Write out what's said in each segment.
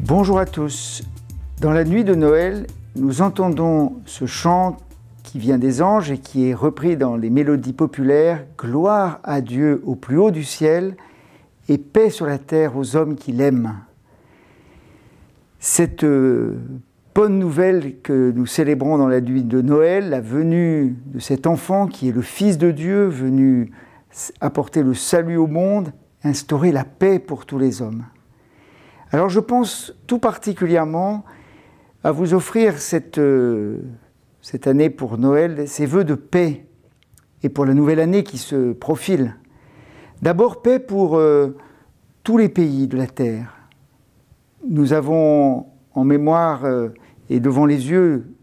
Bonjour à tous. Dans la nuit de Noël, nous entendons ce chant qui vient des anges et qui est repris dans les mélodies populaires « Gloire à Dieu au plus haut du ciel et paix sur la terre aux hommes qui l'aiment ». Cette bonne nouvelle que nous célébrons dans la nuit de Noël, la venue de cet enfant qui est le Fils de Dieu, venu apporter le salut au monde, instaurer la paix pour tous les hommes. Alors je pense tout particulièrement à vous offrir cette année pour Noël, ces vœux de paix et pour la nouvelle année qui se profile. D'abord, paix pour tous les pays de la terre. Nous avons en mémoire et devant les yeux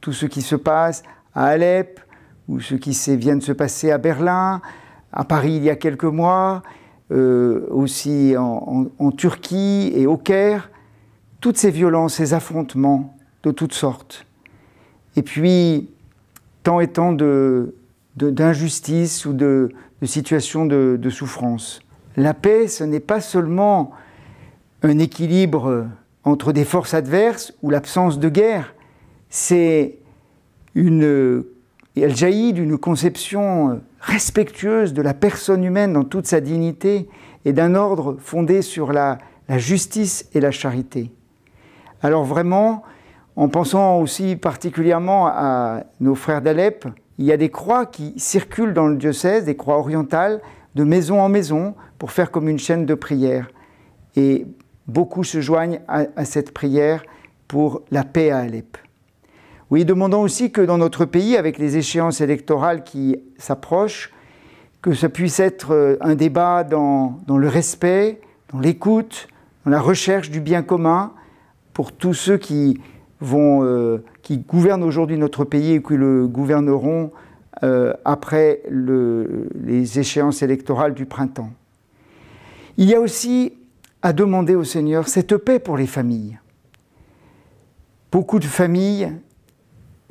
tout ce qui se passe à Alep, ou ce qui vient de se passer à Berlin, à Paris il y a quelques mois, aussi en Turquie et au Caire, toutes ces violences, ces affrontements de toutes sortes. Et puis, tant et tant d'injustices ou de situations de souffrance. La paix, ce n'est pas seulement un équilibre entre des forces adverses ou l'absence de guerre, elle jaillit d'une conception respectueuse de la personne humaine dans toute sa dignité et d'un ordre fondé sur la justice et la charité. Alors vraiment, en pensant aussi particulièrement à nos frères d'Alep, il y a des croix qui circulent dans le diocèse, des croix orientales, de maison en maison, pour faire comme une chaîne de prière. Et beaucoup se joignent à cette prière pour la paix à Alep. Oui, demandons aussi que dans notre pays, avec les échéances électorales qui s'approchent, que ça puisse être un débat dans le respect, dans l'écoute, dans la recherche du bien commun, pour tous ceux qui gouvernent aujourd'hui notre pays et qui le gouverneront après les échéances électorales du printemps. Il y a aussi à demander au Seigneur cette paix pour les familles. Beaucoup de familles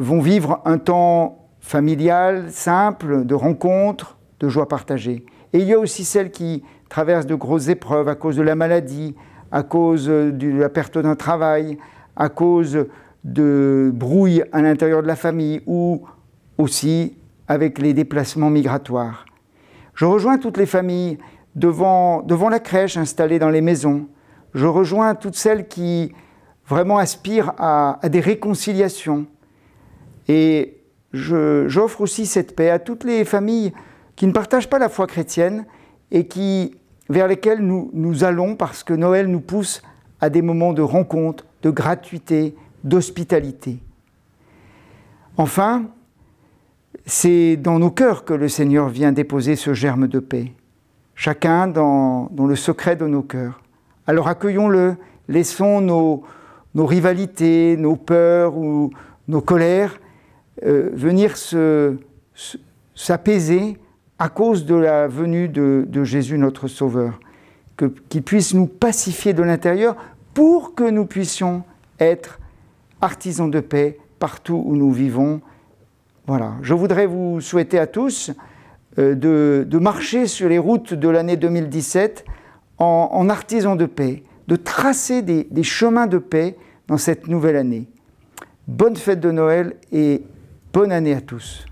vont vivre un temps familial, simple, de rencontres, de joie partagée. Et il y a aussi celles qui traversent de grosses épreuves à cause de la maladie, à cause de la perte d'un travail, à cause de brouilles à l'intérieur de la famille ou aussi avec les déplacements migratoires. Je rejoins toutes les familles devant la crèche installée dans les maisons. Je rejoins toutes celles qui vraiment aspirent à des réconciliations. Et j'offre aussi cette paix à toutes les familles qui ne partagent pas la foi chrétienne et vers lesquelles nous allons parce que Noël nous pousse à des moments de rencontre, de gratuité, d'hospitalité. Enfin, c'est dans nos cœurs que le Seigneur vient déposer ce germe de paix, chacun dans le secret de nos cœurs. Alors accueillons-le, laissons nos rivalités, nos peurs ou nos colères venir s'apaiser à cause de la venue de Jésus notre Sauveur, qu'il puisse nous pacifier de l'intérieur pour que nous puissions être artisans de paix partout où nous vivons. Voilà. Je voudrais vous souhaiter à tous de marcher sur les routes de l'année 2017 en artisans de paix, de tracer des chemins de paix dans cette nouvelle année. Bonne fête de Noël et bonne année à tous.